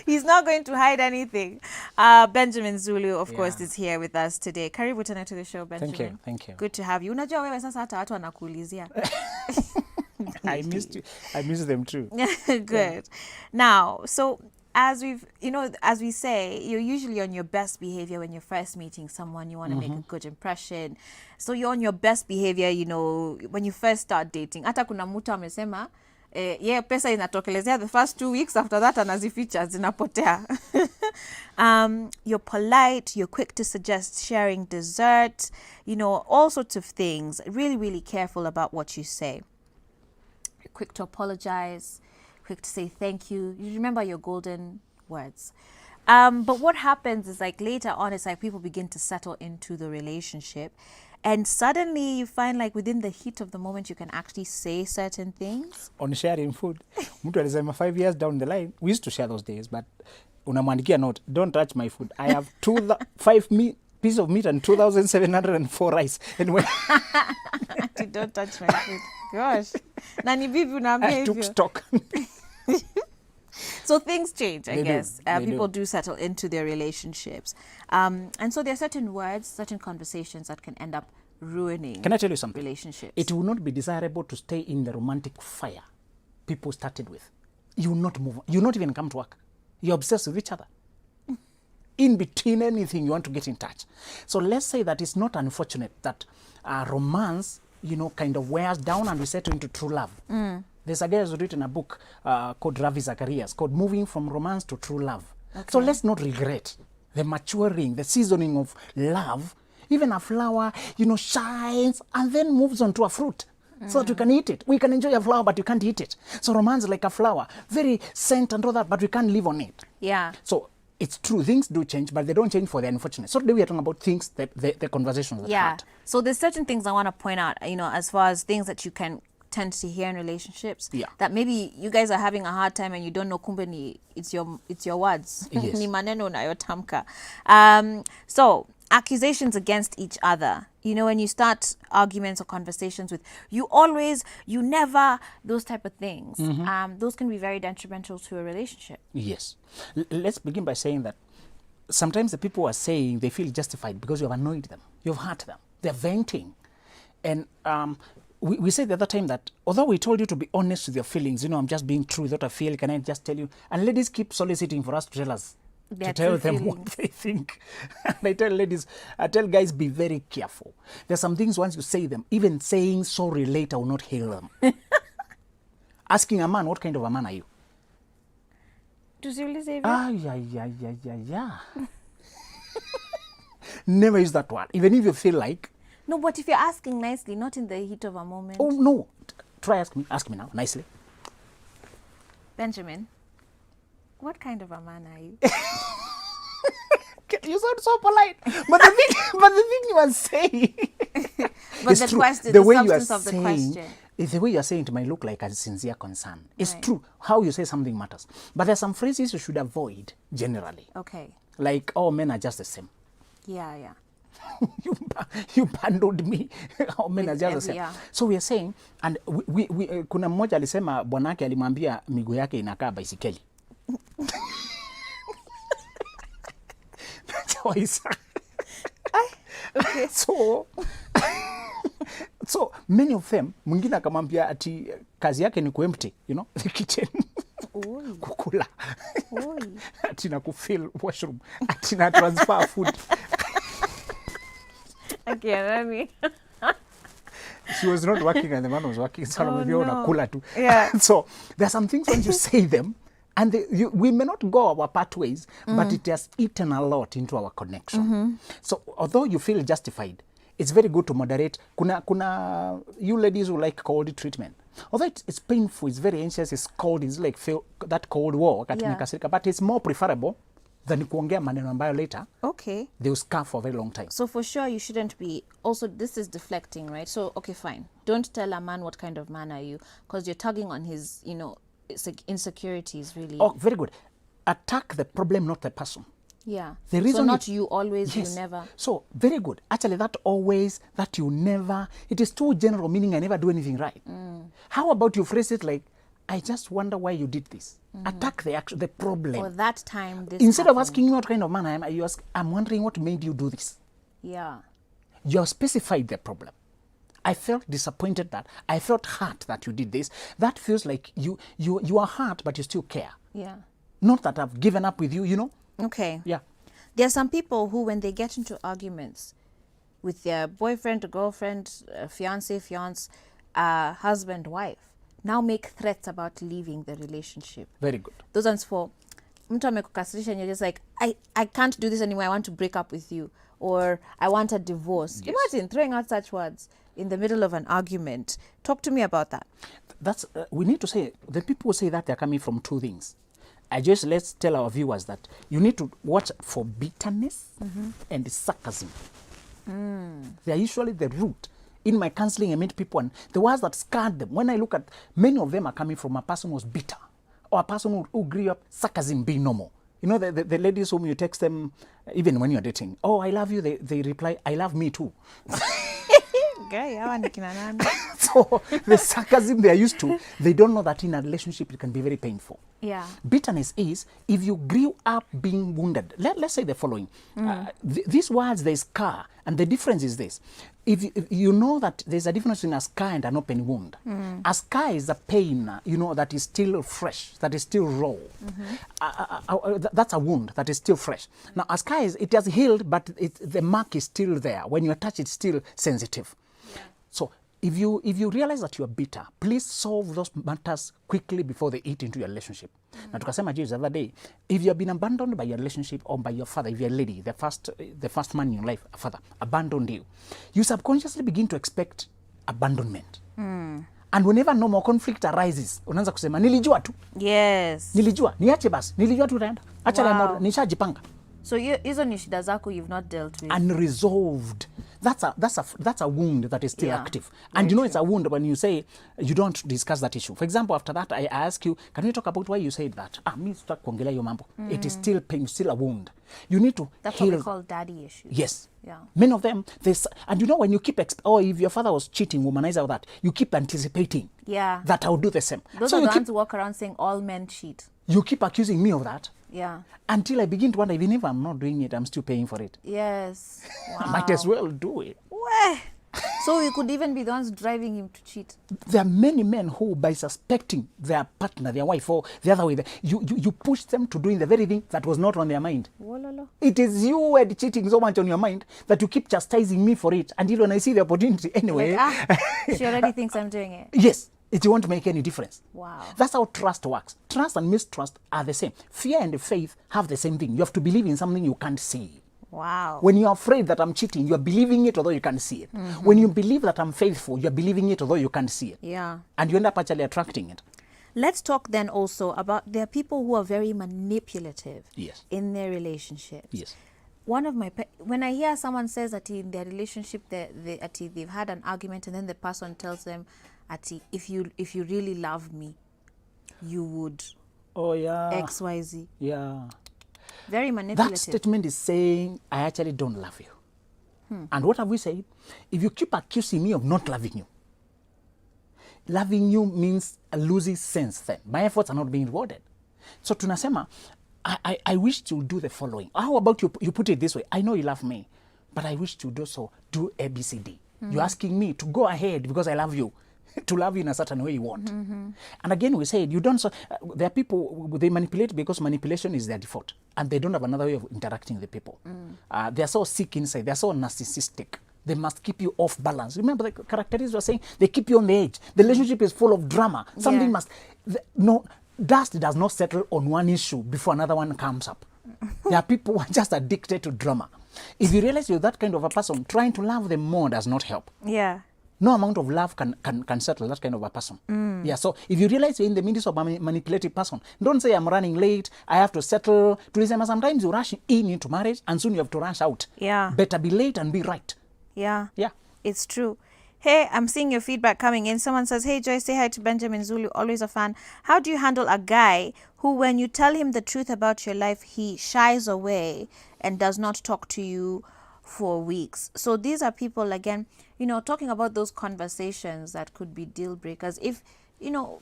He's not going to hide anything. Benjamin Zulu, of course, is here with us today. Karibu tena to the show, Benjamin. Thank you. Good to have you. Unajua wewe sasa hata watu wanakuulizia. I missed you. I miss them too. Good. Yeah. Now, so as we say, you're usually on your best behavior when you're first meeting someone. You want to make a good impression. So you're on your best behavior, when you first start dating. Hata kuna mtu amesema, pesa inatokelezea the first 2 weeks, after that anazificha zinapotea. You're polite, you're quick to suggest sharing dessert, all sorts of things. Really, really careful about what you say. You're quick to apologize, quick to say thank you. You remember your golden words. But what happens is later on, it's people begin to settle into the relationship. And suddenly you find within the heat of the moment, you can actually say certain things. On sharing food, mtu alisema 5 years down the line, we used to share those days, but unamwandikia note, don't touch my food. I have 5 pieces of meat and 2,704 rice. Anyway, don't touch my food. Gosh. Nani bibi unaambia hivyo. I took stock. So things change, I they guess. People do settle into their relationships. And so there are certain words, certain conversations that can end up ruining. Can I tell you something? Relationships. It will not be desirable to stay in the romantic fire people started with. You will not move on. You will not even come to work. You're obsessed with each other. In between anything, you want to get in touch. So let's say that it's not unfortunate that romance, kind of wears down and we settle into true love. There's a guy who's written a book called Ravi Zacharias called Moving from Romance to True Love. Okay. So let's not regret the maturing, the seasoning of love. Even a flower, shines and then moves on to a fruit so that we can eat it. We can enjoy a flower, but you can't eat it. So romance is like a flower, very scent and all that, but we can't live on it. Yeah. So it's true, things do change, but they don't change for the unfortunate. So today we are talking about things, that the conversations that hurt. So there's certain things I want to point out, as far as things that you can tend to hear in relationships, that maybe you guys are having a hard time and you don't know kumbe it's your words. Yes. Ni maneno unayotamka. So accusations against each other, when you start arguments or conversations with you never, those type of things, those can be very detrimental to a relationship. Yes. Let's begin by saying that sometimes the people are saying they feel justified because you have annoyed them, you've hurt them, they're venting. And we said the other time that although we told you to be honest with your feelings, I'm just being true with what I feel, can I just tell you? And ladies keep soliciting for us to tell us, to tell them what they think. And I tell guys, be very careful. There's some things once you say them, even saying sorry later will not heal them. Asking a man, what kind of a man are you? Yeah. Never use that word, even if you feel like. No, but if you're asking nicely, not in the heat of a moment. Oh, no. Try ask me now, nicely. Benjamin, what kind of a man are you? You sound so polite. But the thing you are saying. But the question, the substance of the question. The way you are saying it might look like a sincere concern. It's true. How you say something matters. But there's some phrases you should avoid generally. Okay. Like, all men are just the same. Yeah. You bundled me. How men are just the same. Yeah. So we are saying, and we kuna mmoja alisema bwanake alimwambia miguu yake inakaa baisikeli. Okay. So many of them, mwingine akamwambia ati kazi yake ni kuempty, the kitchen. Kukula. Ati na kufill washroom. Ati na transfer food. Okay, She was not working and the man was working. So no. Yeah. So there are some things when you say them, and we may not go our pathways, but it has eaten a lot into our connection. So although you feel justified, it's very good to moderate. Kuna you ladies who like cold treatment. Although it's painful, it's very anxious, it's cold, it's like feel that cold war, but it's more preferable than kuongea maneno ambayo later. Okay. They will scar for a very long time. So for sure you shouldn't be, also this is deflecting, right? So, okay, fine. Don't tell a man what kind of man are you, because you're tugging on his, insecurities, really. Oh, very good. Attack the problem, not the person. Yeah. The reason so not you always, yes. You never. So, very good. Actually, that always, that you never, it is too general, meaning I never do anything right. How about you phrase it like, I just wonder why you did this. Attack the problem. Or that time this Instead of happened. asking me what kind of man I am, I'm wondering what made you do this. Yeah. You have specified the problem. I felt disappointed that I felt hurt that you did this. That feels like you are hurt, but you still care. Yeah. Not that I've given up with you, you know? Okay. Yeah. There are some people who, when they get into arguments with their boyfriend, girlfriend, fiance, husband, wife, now make threats about leaving the relationship. Very good. Those ones for mtu amekukasirisha and you're just like, I can't do this anymore. I want to break up with you, or I want a divorce. Yes. Imagine throwing out such words in the middle of an argument. Talk to me about that. That's we need to say, the people who say that they're coming from two things. Let's tell our viewers that you need to watch for bitterness and sarcasm. They are usually the root. In my counseling, I meet people, and the words that scarred them, when I look at, many of them are coming from a person who was bitter, or a person who grew up sarcasm being normal. You know, the ladies whom you text them, even when you're dating, oh, I love you, they reply, I love me too. So the sarcasm they are used to, they don't know that in a relationship it can be very painful. Yeah. Bitterness is if you grew up being wounded. Let's say the following. These words, they scar, and the difference is this. If you know that there's a difference between a scar and an open wound. A scar is a pain, you know, that is still fresh, that is still raw. That's a wound that is still fresh. Now, a scar it has healed, but the mark is still there. When you touch it, it's still sensitive. So if you realize that you are bitter, please solve those matters quickly before they eat into your relationship. Na tukasema the other day, if you have been abandoned by your relationship or by your father, if you're a lady, the first man in your life, a father, abandoned you, you subconsciously begin to expect abandonment. And whenever no more conflict arises, unaanza kusema nilijua tu. Yes. Nilijua, niache basi, nilijua tu utaenda. Acha nishajipanga. So hizo ni shida zako you've not dealt with. Unresolved. That's a wound that is still active. And you know it's a wound when you say you don't discuss that issue. For example, after that I ask you, can we talk about why you said that? Mi sitaki kuongelea hiyo mambo. It is still pain, still a wound. You need to That's heal. what we call daddy issues. Yes. Yeah. Many of them, and you know when you keep, if your father was cheating, womanizer or that, you keep anticipating that I'll do the same. Those are the ones who walk around saying all men cheat. You keep accusing me of that. Yeah. Until I begin to wonder, even if I'm not doing it, I'm still paying for it. Yes. Wow. I might as well do it. Weh. So you could even be the ones driving him to cheat. There are many men who, by suspecting their partner, their wife, or the other way, you push them to doing the very thing that was not on their mind. Wololo. It is you who had cheating so much on your mind that you keep chastising me for it. Until when I see the opportunity anyway. Like, she already thinks I'm doing it. Yes. It won't make any difference. Wow. That's how trust works. Trust and mistrust are the same. Fear and faith have the same thing. You have to believe in something you can't see. Wow. When you're afraid that I'm cheating, you're believing it although you can't see it. When you believe that I'm faithful, you're believing it although you can't see it. Yeah. And you end up actually attracting it. Let's talk then also about there are people who are very manipulative in their relationships. Yes. When I hear someone says that in their relationship they've had an argument and then the person tells them, if you really love me, you would XYZ. Yeah. Very manipulative. That statement is saying, I actually don't love you. And what have we said? If you keep accusing me of not loving you means a losing sense then. My efforts are not being rewarded. So tunasema, I wish to do the following. How about you put it this way? I know you love me, but I wish to do so. Do ABCD. You're asking me to go ahead because I love you. To love you in a certain way you want. And again, we said, there are people, they manipulate because manipulation is their default. And they don't have another way of interacting with the people. They're so sick inside. They're so narcissistic. They must keep you off balance. Remember the characteristics were saying, they keep you on the edge. The relationship is full of drama. Something dust does not settle on one issue before another one comes up. There are people who are just addicted to drama. If you realize you're that kind of a person, trying to love them more does not help. Yeah. No amount of love can settle that kind of a person. Yeah, so if you realize you're in the midst of a manipulative person, don't say I'm running late, I have to settle. Sometimes you rush into marriage and soon you have to rush out. Yeah. Better be late and be right. Yeah. Yeah. It's true. Hey, I'm seeing your feedback coming in. Someone says, hey, Joy, say hi to Benjamin Zulu, always a fan. How do you handle a guy who, when you tell him the truth about your life, he shies away and does not talk to you for weeks? So these are people, again, talking about those conversations that could be deal breakers. If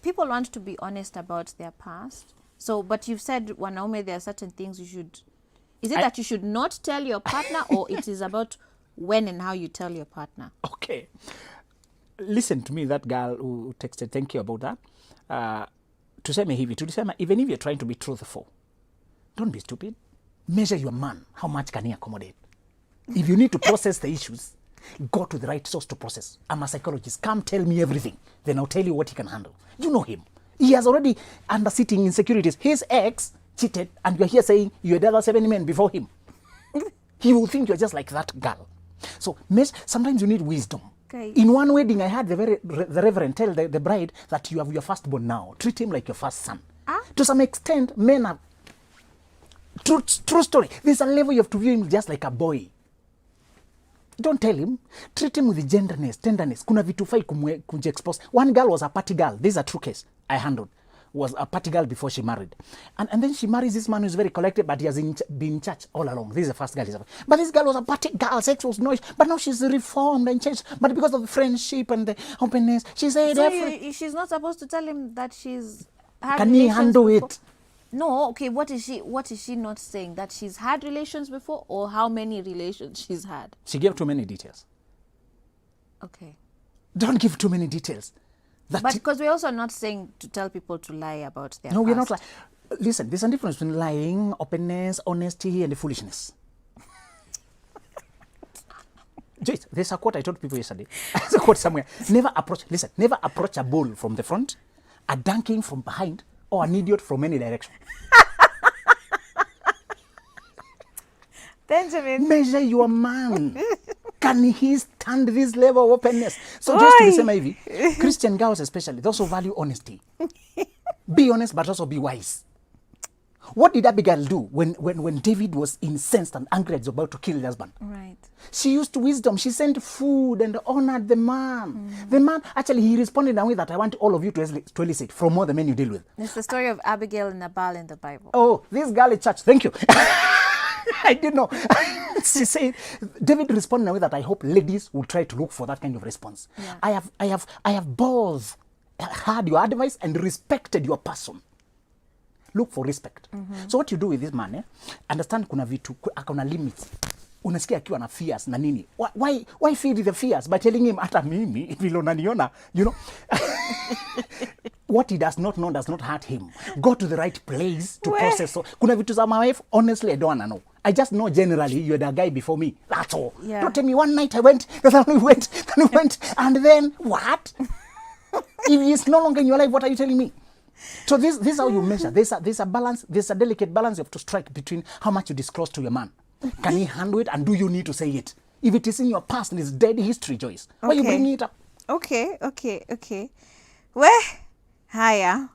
people want to be honest about their past. So, but you've said, wanaume, there are certain things you should. Is it that you should not tell your partner, or it is about when and how you tell your partner? Okay. Listen to me, that girl who texted, thank you about that. Tuseme hivi, tulisema, even if you're trying to be truthful, don't be stupid. Measure your man. How much can he accommodate? If you need to process the issues, go to the right source to process. I'm a psychologist. Come tell me everything. Then I'll tell you what he can handle. You know him. He has already under sitting insecurities. His ex cheated, and you're here saying you had other 7 men before him. He will think you're just like that girl. So sometimes you need wisdom. Okay. In one wedding, I had the reverend tell the bride that you have your firstborn now. Treat him like your first son. To some extent, men are... True story. There's a level you have to view him just like a boy. Don't tell him. Treat him with gentleness, tenderness. Kuna vitu fai kumje-expose. One girl was a party girl. This is a true case I handled. Was a party girl before she married. And then she marries this man who's very collected, but he has been in church all along. This is the first girl. But this girl was a party girl. Sex was noise. But now she's reformed and changed. But because of the friendship and the openness, she said... So she's not supposed to tell him that she's had Can he handle before? it? No, okay, what is she not saying? That she's had relations before, or how many relations she's had? She gave too many details. Okay. Don't give too many details. But because we're also not saying to tell people to lie about their No, past. we're not lying. Listen, there's a difference between lying, openness, honesty, and the foolishness. Joyce, there's a quote I told people yesterday. There's a quote somewhere. Never approach a bull from the front, a donkey from behind, or an idiot from any direction. Benjamin. Measure your man. Can he stand this level of openness? So just to be same hivi, Christian girls especially, those who value honesty. Be honest, but also be wise. What did Abigail do when David was incensed and angry and was about to kill his husband? Right. She used wisdom. She sent food and honored the man. The man, actually, he responded in a way that I want all of you to elicit from all the men you deal with. It's the story of Abigail and Nabal in the Bible. Oh, this girl at church. Thank you. I didn't know. She said, David responded in a way that I hope ladies will try to look for that kind of response. Yeah. I have both heard your advice and respected your person. Look for respect. So what you do with this man, understand kuna vitu, akona limits. Unasikia akiwa na fears na nini. Why feed the fears by telling him hata mimi vile unaniona, you know. What he does not know does not hurt him. Go to the right place to process. So kuna vitu za my wife, honestly I don't wanna know. I just know generally you're the guy before me. That's all. Yeah. Don't tell me one night I went, then we went, and then what? If he's no longer in your life, what are you telling me? So this is how you measure. There's a balance, there's a delicate balance you have to strike between how much you disclose to your man. Can he handle it, and do you need to say it? If it is in your past and it's dead history, Joyce, why are you bringing it up? Okay. Where? Haya.